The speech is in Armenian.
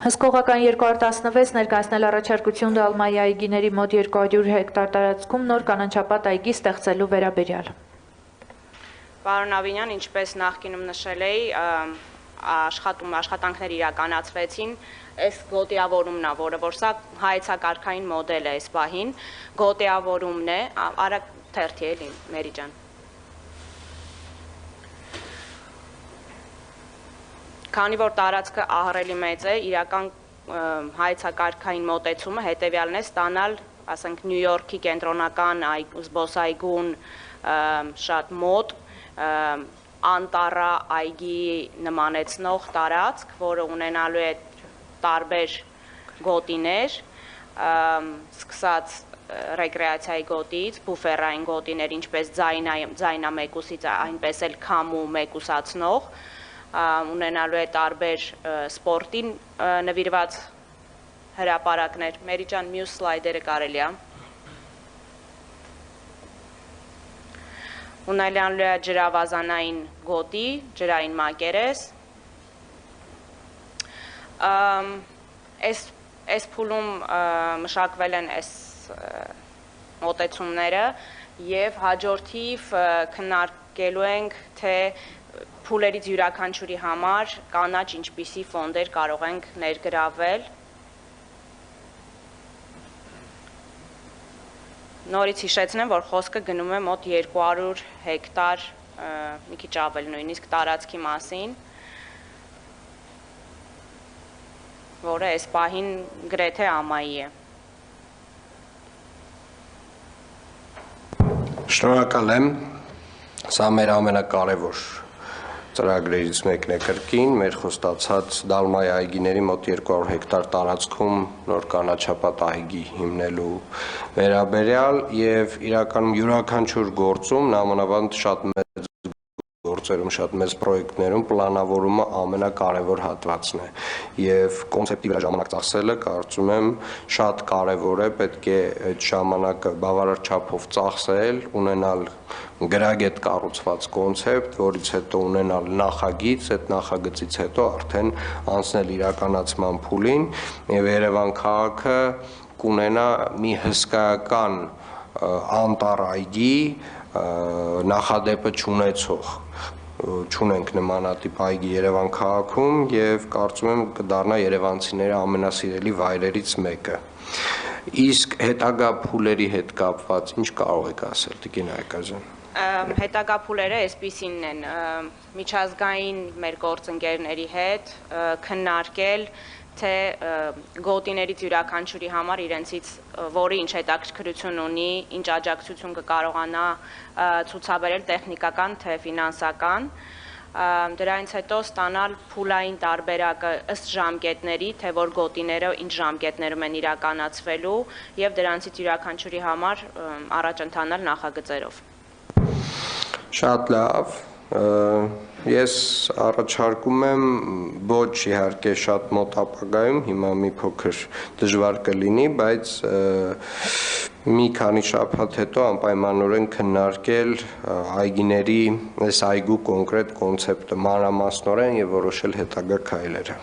Հսկողական 216 ներկայացնել առաջարկություն Դալմայի այգիների մոտ 200 հեկտար տարածքում նոր կանաչապատ այգի ստեղծելու վերաբերյալ։ Պարոն Ավինյան, ինչպես նախկինում նշել էի, աշխատանքներ իրականացվեցին, այս գոտիավորումն է, որը որ սա հայեցակարգային մոդել է այս պահին, գոտիավորումն է, արագ թերթի էլի, Մերի ջան։ Քանի որ տարածքը ահռելի մեծ է, իրական հայեցակարգային մոտեցումը հետևյալն է ստանալ, ասենք Նյու Յորքի կենտրոնական զբոսայգուն շատ մոտ, անտառա այգի նմանեցնող տարածք, որը ունենալու է տարբեր գոտիներ, սկսած ռեկրեացիայի գոտից, բուֆերային գոտիներ, ինչպես ձայնամեկուսից, այնպես էլ քամու մեկուսացնող, ունենալու է տարբեր սպորտին նվիրված հրապարակներ։ Մերի ջան, մյուս սլայդերը կարելի է։ Ունենալու է ջրավազանային գոտի, ջրային մակերես։ Այս փուլում մշակվել են այս մոտեցումները և հաջորդիվ քննարկելու ենք, թե փուլերից յուրաքանչյուրի համար կանաչ ինչպիսի ֆոնդեր կարող ենք ներգրավել։ Նորից հիշեցնեմ, որ խոսքը գնում է մոտ 200 հեկտար, մի քիչ ավել նույնիսկ տարածքի մասին, որը այս պահին գրեթե ամայի է։ Շնորհակալ եմ, սա մեր ամենակարևոր ծրագրերից մեկն է կրկին, մեր խոստացած Դալմայի այգիների մոտ 200 հեկտար տարածքում նոր կանաչապատ այգի հիմնելու վերաբերյալ և իրականում յուրաքանչյուր գործում, նամանավանդ շատ մեծ գործերում, շատ մեծ պրոյեկտներում պլանավորումը ամենակարևոր հատվածն է և կոնցեպտի վրա ժամանակ ծախսելը կարծում եմ շատ կարևոր է, պետք է այդ ժամանակը բավարար չափով ծախսել, ունենալ գրագետ կառուցված կոնցեպտ, որից հետո ունենալ նախագիծ, այդ նախագծից հետո արդեն անցնել իրականացման փուլին և Երևան քաղաքը կունենա մի հսկայական անտառ այգի նախադեպը չունեցող, չունենք նմանատիպ այգի Երևան քաղաքում և կարծում եմ կդառնա երևանցիների ամենասիրելի վայրերից մեկը։ Իսկ հետագա փուլերի հետ կապված ինչ կարող եք ասել, Տիկին Այգազյան։ Հետագա փուլերը այսպիսինն են, միջազգային մեր գործընկերների հետ քննարկել, թե գոտիներից յուրաքանչյուրի համար իրենցից որը ինչ հետաքրքրություն ունի, ինչ աջակցություն կկարողանա ցուցաբերել տեխնիկական թե ֆինանսական, դրանից հետո ստանալ փուլային տարբերակը ըստ ժամկետների, թե որ գոտիները ինչ ժամկետներում են իրականացվելու և դրանցից յուրաքանչյուրի համար առաջ ընթանալ նախագծերով։ Շատ լավ, ես առաջարկում եմ ոչ իհարկե շատ մոտ ապագայում, հիմա մի փոքր դժվար կլինի, բայց մի քանի շաբաթ հետո անպայմանորեն քննարկել այգիների այս այգու կոնկրետ կոնցեպտը մանրամասնորեն և որոշել հետագա քայլերը։